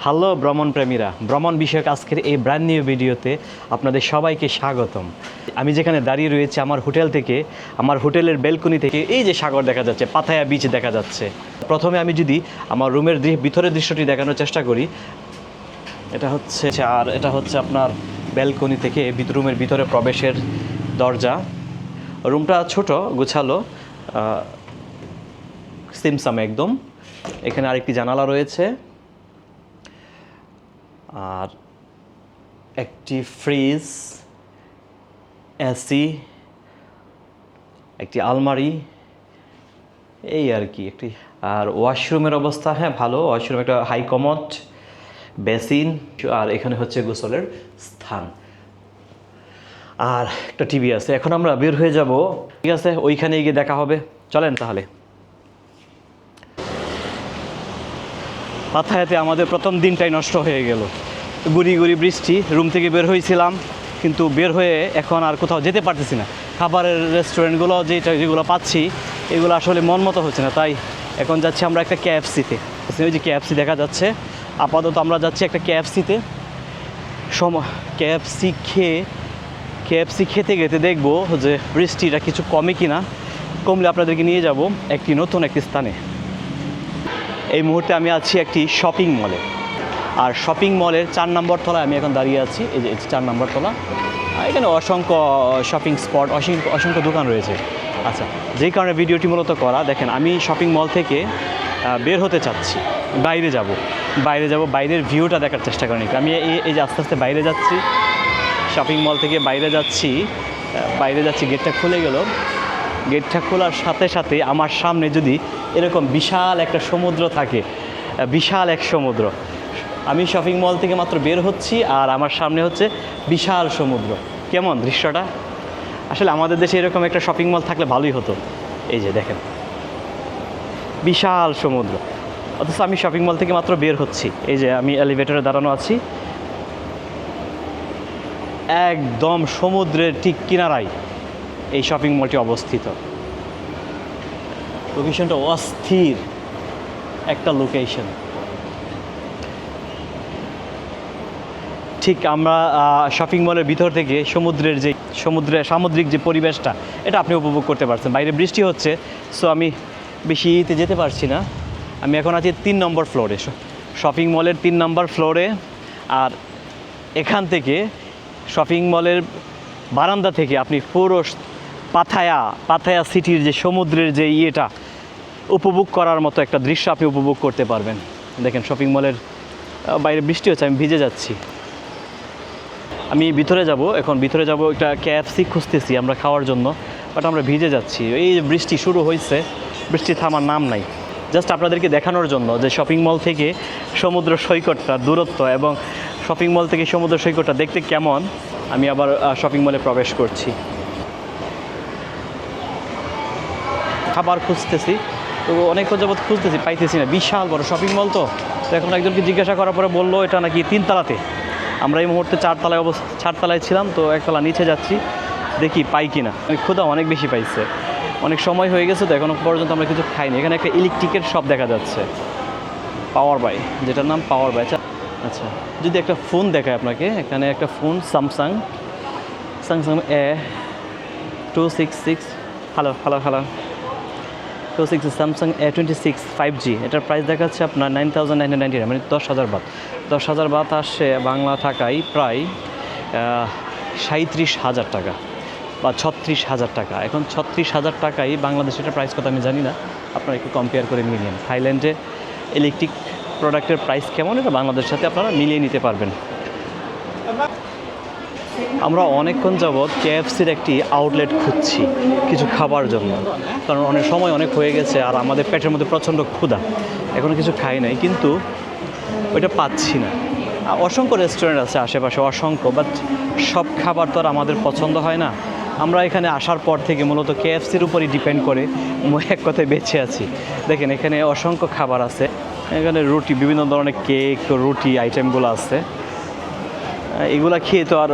Hello ভ্রমণ প্রেমীরা, ভ্রমণ বিষয়ক আজকের এই ব্র্যান্ড নিউ ভিডিওতে আপনাদের সবাইকে স্বাগতম। আমি যেখানে দাঁড়িয়ে রয়েছি আমার হোটেল থেকে, আমার হোটেলের ব্যালকনি থেকে এই যে সাগর দেখা যাচ্ছে, পাথায়া বিচ দেখা যাচ্ছে। প্রথমে আমি যদি আমার রুমের ভিতরের দৃশ্যটি দেখানোর চেষ্টা করি, এটা হচ্ছে আপনার ব্যালকনি থেকে রুমের ভিতরে প্রবেশের দরজা। রুমটা ছোট, গোছালো, সিমসাম একদম। এখানে আরেকটি জানালা রয়েছে, আর একটি ফ্রিজ, এসি, একটি আলমারি, এই আর কি। আর ওয়াশরুমের অবস্থা ভালো। ওয়াশরুম একটা হাই কমোড, বেসিন, আর এখানে হচ্ছে গোসলের স্থান, আর একটা টিভি আছে। এখন আমরা বের হয়ে যাব, ঠিক আছে? ওইখানে গিয়ে দেখা হবে, চলেন তাহলে। পাথায়াতে আমাদের প্রথম দিনটাই নষ্ট হয়ে গেল। গুড়ি গুড়ি বৃষ্টি, রুম থেকে বের হয়েছিলাম, কিন্তু বের হয়ে এখন আর কোথাও যেতে পারতেছি না। খাবারের রেস্টুরেন্টগুলো যেগুলো পাচ্ছি এগুলো আসলে মন মতো হচ্ছে না, তাই এখন যাচ্ছি আমরা একটা কেএফসিতে। ওই যে কেএফসি দেখা যাচ্ছে, আপাতত আমরা যাচ্ছি একটা কেএফসিতে। কেএফসি খেতে খেতে দেখবো যে বৃষ্টিটা কিছু কমে কিনা। কমলে আপনাদেরকে নিয়ে যাব একটি নতুন একটি স্থানে। এই মুহূর্তে আমি আছি একটি শপিং মলে, আর শপিং মলের 4 নম্বর তলায় আমি এখন দাঁড়িয়ে আছি। এই যে 4 নম্বর তলা, এখানে অসংখ্য শপিং স্পট, অসংখ্য দোকান রয়েছে। আচ্ছা, যেই কারণে ভিডিওটি মূলত করা, দেখেন আমি শপিং মল থেকে বের হতে চাচ্ছি, বাইরে যাব। বাইরের ভিউটা দেখার চেষ্টা করেন। আমি এই যে আস্তে আস্তে বাইরে যাচ্ছি, শপিং মল থেকে বাইরে যাচ্ছি। গেটটা খুলে গেল। গেটটা খোলার সাথে সাথে আমার সামনে যদি এরকম বিশাল একটা সমুদ্র থাকে, বিশাল এক সমুদ্র। আমি শপিং মল থেকে মাত্র বের হচ্ছি আর আমার সামনে হচ্ছে বিশাল সমুদ্র। কেমন দৃশ্যটা? আসলে আমাদের দেশে এরকম একটা শপিং মল থাকলে ভালোই হতো। এই যে দেখেন, বিশাল সমুদ্র, অথচ আমি শপিং মল থেকে মাত্র বের হচ্ছি। এই যে আমি এলিভেটরে দাঁড়ানো আছি, একদম সমুদ্রের ঠিক কিনারায় এই শপিং মলটি অবস্থিত। লোকেশনটা অস্থির একটা লোকেশন। ঠিক আমরা শপিং মলের ভিতর থেকে সামুদ্রিক যে পরিবেশটা, এটা আপনি উপভোগ করতে পারছেন। বাইরে বৃষ্টি হচ্ছে, সো আমি বেশিতে যেতে পারছি না। আমি এখন আছি 3 নম্বর ফ্লোরে, শপিং মলের 3 নম্বর ফ্লোরে। আর এখান থেকে শপিং মলের বারান্দা থেকে আপনি পুরো পাথায়া সিটির যে সমুদ্রের যে ইয়েটা উপভোগ করার মতো একটা দৃশ্য আপনি উপভোগ করতে পারবেন। দেখেন, শপিং মলের বাইরে বৃষ্টি হচ্ছে, আমি ভিজে যাচ্ছি। আমি ভিতরে যাব, একটা কেএফসি খুঁজতেছি আমরা খাওয়ার জন্য, বাট আমরা ভিজে যাচ্ছি। এই যে বৃষ্টি শুরু হয়েছে, বৃষ্টি থামার নাম নাই। জাস্ট আপনাদেরকে দেখানোর জন্য যে শপিং মল থেকে সমুদ্র সৈকতটা দূরত্ব, এবং শপিং মল থেকে সমুদ্র সৈকতটা দেখতে কেমন, আমি আবার শপিং মলে প্রবেশ করছি। খাবার খুঁজতেছি, তো অনেক যাবত খুঁজতেছি, পাইতেছি না। বিশাল বড় শপিং মল, তো এখন একজনকে জিজ্ঞাসা করার পরে বললো এটা নাকি 3 তলাতে। আমরা এই মুহূর্তে 4 তলায় ছিলাম, তো 1 তলা নিচে যাচ্ছি, দেখি পাই কিনা। ক্ষুধা অনেক বেশি পাইছে, অনেক সময় হয়ে গেছে, তো এখনও পর্যন্ত আমরা কিছু খাইনি। এখানে একটা ইলেকট্রিকের শপ দেখা যাচ্ছে, পাওয়ার বাই, যেটার নাম পাওয়ার বাই। আচ্ছা, যদি একটা ফোন দেখায় আপনাকে, এখানে একটা phone Samsung A266, hello 266 Samsung A26 5G। এটার প্রাইস দেখাচ্ছে আপনার 9,999, মানে 10,000 বাত। 10,000 বাত আসছে বাংলা টাকায় প্রায় 37,000 টাকা বা 36,000 টাকা। এখন 36,000 টাকায় বাংলাদেশে এটার প্রাইস কত আমি জানি না, আপনারা একটু কম্পেয়ার করে মিলিয়ে। থাইল্যান্ডে ইলেকট্রিক প্রোডাক্টের প্রাইস কেমন, এটা বাংলাদেশের সাথে আপনারা মিলিয়ে নিতে পারবেন। আমরা অনেকক্ষণ যাবৎ কেএফসির একটি আউটলেট খুঁজছি কিছু খাবার জন্য, কারণ অনেক হয়ে গেছে, আর আমাদের পেটের মধ্যে প্রচণ্ড ক্ষুধা। এখনও কিছু খাই নাই, কিন্তু ওইটা পাচ্ছি না। অসংখ্য রেস্টুরেন্ট আছে আশেপাশে, অসংখ্য, বাট সব খাবার তো আর আমাদের পছন্দ হয় না। আমরা এখানে আসার পর থেকে মূলত কেএফসির উপরই ডিপেন্ড করে এক কথায় বেঁচে আছি। দেখেন, এখানে অসংখ্য খাবার আছে। এখানে রুটি, বিভিন্ন ধরনের কেক, রুটি আইটেমগুলো আছে। এগুলা খেয়ে তো আর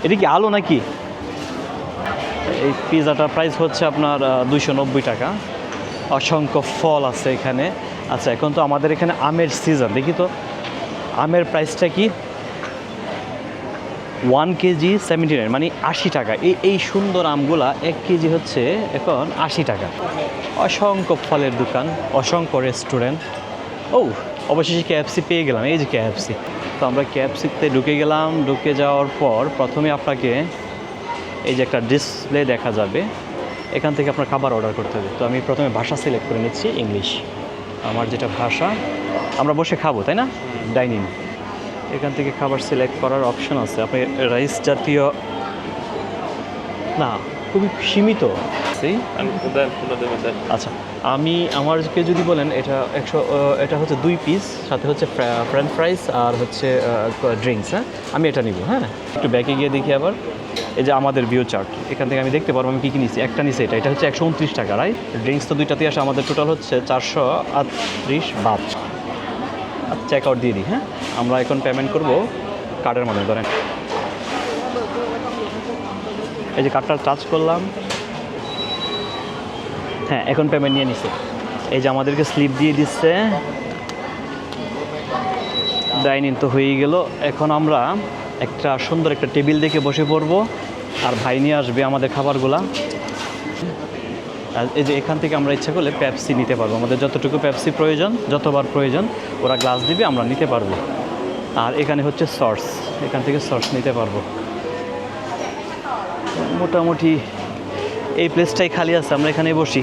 এটা কি আলো নাকি? এই পিৎজাটার প্রাইস হচ্ছে আপনার 290 টাকা। অসংখ্য ফল আছে এখানে, আচ্ছা, এখন তো আমাদের এখানে আমের সিজন, দেখি তো আমের প্রাইসটা কি। 1 কেজি 79, মানে 80 টাকা। এই সুন্দর আমগুলা 1 কেজি হচ্ছে এখন 80 টাকা। অসংখ্য ফলের দোকান, অসংখ্য রেস্টুরেন্ট। ও, অবশেষে KFC পেয়ে গেলাম। এই যে KFC। তো আমরা KFCতে ঢুকে গেলাম। ঢুকে যাওয়ার পর প্রথমে আপনাকে এই যে একটা ডিসপ্লে দেখা যাবে, এখান থেকে আপনার খাবার অর্ডার করতে হবে। তো আমি প্রথমে ভাষা সিলেক্ট করে নিচ্ছি, ইংলিশ। আমার যেটা ভাষা, আমরা বসে খাবো তাই না, ডাইনিং। এখান থেকে খাবার সিলেক্ট করার অপশন আছে। আপনি রাইস জাতীয় না, খুবই সীমিত। আচ্ছা, আমারকে যদি বলেন এটা এটা হচ্ছে 2 পিস, সাথে হচ্ছে ফ্রেঞ্চ ফ্রাইস আর হচ্ছে ড্রিঙ্কস। হ্যাঁ, আমি এটা নিব। হ্যাঁ, একটু ব্যাকে গিয়ে দেখি আবার। এই যে আমাদের ভিউ চার্ট, এখান থেকে আমি দেখতে পারবো আমি কী কী নিচ্ছি। একটা নিচ্ছি, এটা হচ্ছে 129 টাকা, রাইট? ড্রিঙ্কস তো 2টাতেই আসে। আমাদের টোটাল হচ্ছে 438 বাদ। চেক আউট দিয়ে দিই। হ্যাঁ, আমরা এখন পেমেন্ট করব কার্ডের মাধ্যমে। ধরেন এই যে কার্ডটা টাচ করলাম। হ্যাঁ, এখন পেমেন্ট নিয়ে নিচ্ছে। এই যে আমাদেরকে স্লিপ দিয়ে দিচ্ছে। ডাইনিং তো হয়েই গেল। এখন আমরা একটা সুন্দর একটা টেবিল দেখে বসে পড়বো, আর ভাই নিয়ে আসবে আমাদের খাবারগুলা। আর এই যে এখান থেকে আমরা ইচ্ছা করলে পেপসি নিতে পারবো। আমাদের যতটুকু পেপসি প্রয়োজন, যতবার প্রয়োজন ওরা গ্লাস দিবে, আমরা নিতে পারবো। আর এখানে হচ্ছে সস, এখান থেকে সস নিতে পারবো। মোটামুটি এই প্লেসটাই খালি আছে, আমরা এখানে বসি।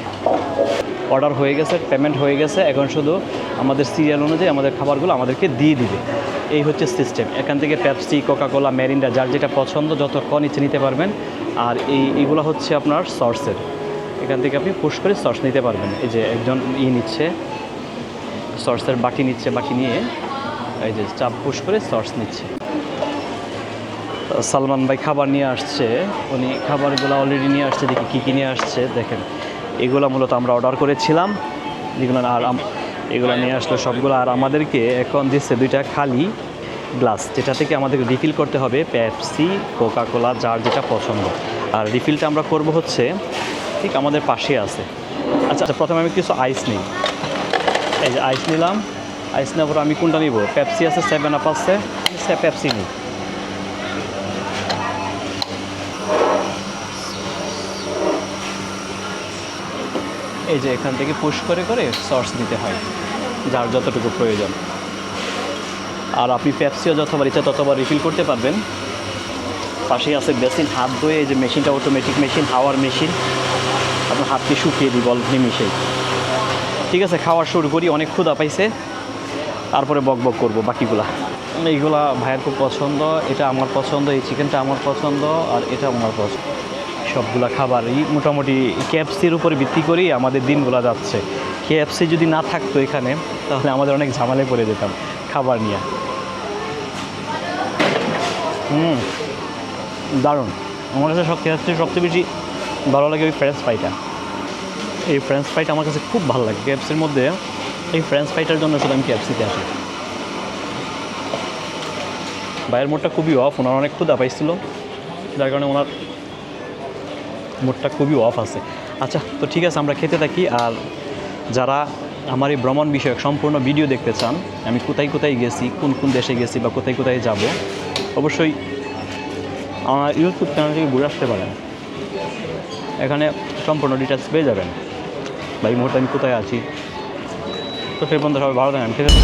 অর্ডার হয়ে গেছে, পেমেন্ট হয়ে গেছে। এখন শুধু আমাদের সিরিয়াল অনুযায়ী আমাদের খাবারগুলো আমাদেরকে দিয়ে দিবে। এই হচ্ছে সিস্টেম। এখান থেকে পেপসি, কোকাকোলা, মেরিন্ডা, যার যেটা পছন্দ যতক্ষণ ইচ্ছে নিতে পারবেন। আর এইগুলো হচ্ছে আপনার সসের। এখান থেকে আপনি পুশ করে সস নিতে পারবেন। এই যে একজন নিচ্ছে সসের বাটি নিচ্ছে, বাটি নিয়ে এই যে চাপ পুশ করে সস নিচ্ছে। সালমান ভাই খাবার নিয়ে আসছে, উনি খাবারগুলো অলরেডি নিয়ে আসছে। দেখি কী কী নিয়ে আসছে, দেখেন। এগুলো মূলত আমরা অর্ডার করেছিলাম, যেগুলো আর এগুলো নিয়ে আসলো সবগুলো। আর আমাদেরকে এখন দিচ্ছে 2টা খালি গ্লাস, যেটা থেকে আমাদেরকে রিফিল করতে হবে পেপসি, কোকাকোলা, যার যেটা পছন্দ। আর রিফিলটা আমরা করব হচ্ছে ঠিক আমাদের পাশে আছে। আচ্ছা, প্রথমে আমি কিছু আইস নিই। এই যে আইস নিলাম। আইস নেওয়ার পর আমি কোনটা নিব? পেপসি আছে, 7 আপ আছে, পেপসি নিই। এই যে এখান থেকে পুশ করে করে সস দিতে হয়, যার যতটুকু প্রয়োজন। আর আপনি পেপসিও যতবার ইচ্ছা ততবার রিফিল করতে পারবেন। পাশেই আছে বেসিন, হাত ধুয়ে। এই যে মেশিনটা অটোমেটিক মেশিন, হাওয়ার মেশিন। আপনার হাতকে শুকিয়ে দিব অল্প নিমিশেই। ঠিক আছে, খাওয়ার শুরু করি। অনেক ক্ষুধা পাইছে, তারপরে বক বক করবো বাকিগুলা। এইগুলা ভাইয়ের খুব পছন্দ, এটা আমার পছন্দ, এই চিকেনটা আমার পছন্দ, আর এটা আমার পছন্দ। সবগুলা খাবারই মোটামুটি KFCর উপরে ভিত্তি করেই আমাদের দিনগুলো যাচ্ছে। KFC যদি না থাকতো এখানে, তাহলে আমাদের অনেক ঝামেলায় পড়ে যেতাম খাবার নিয়ে। দারুণ। আমার কাছে সবচেয়ে বেশি ভালো লাগে ওই ফ্রেঞ্চ ফ্রাইটা। এই ফ্রেঞ্চ ফ্রাইটা আমার কাছে খুব ভালো লাগে KFCর মধ্যে। এই ফ্রেঞ্চ ফ্রাইটার জন্য শুধু আমি KFCতে আসি। ভাইয়ের মুডটা খুবই অফ, ওনার অনেক ক্ষুধা পাইছিল, যার কারণে ওনার মুডটা খুবই অফ আছে। আচ্ছা, তো ঠিক আছে, আমরা খেতে থাকি। আর যারা আমার এই ভ্রমণ বিষয়ক সম্পূর্ণ ভিডিও দেখতে চান, আমি কোথায় কোথায় গেছি, কোন কোন দেশে গেছি বা কোথায় কোথায় যাব, অবশ্যই আমার ইউটিউব চ্যানেল থেকে ঘুরে আসতে পারেন। এখানে সম্পূর্ণ ডিটেলস পেয়ে যাবেন। বা এই মুহূর্তে আমি কোথায় আছি। তো সেই পর্যন্ত সবাই ভালো থাকেন, ঠিক আছে।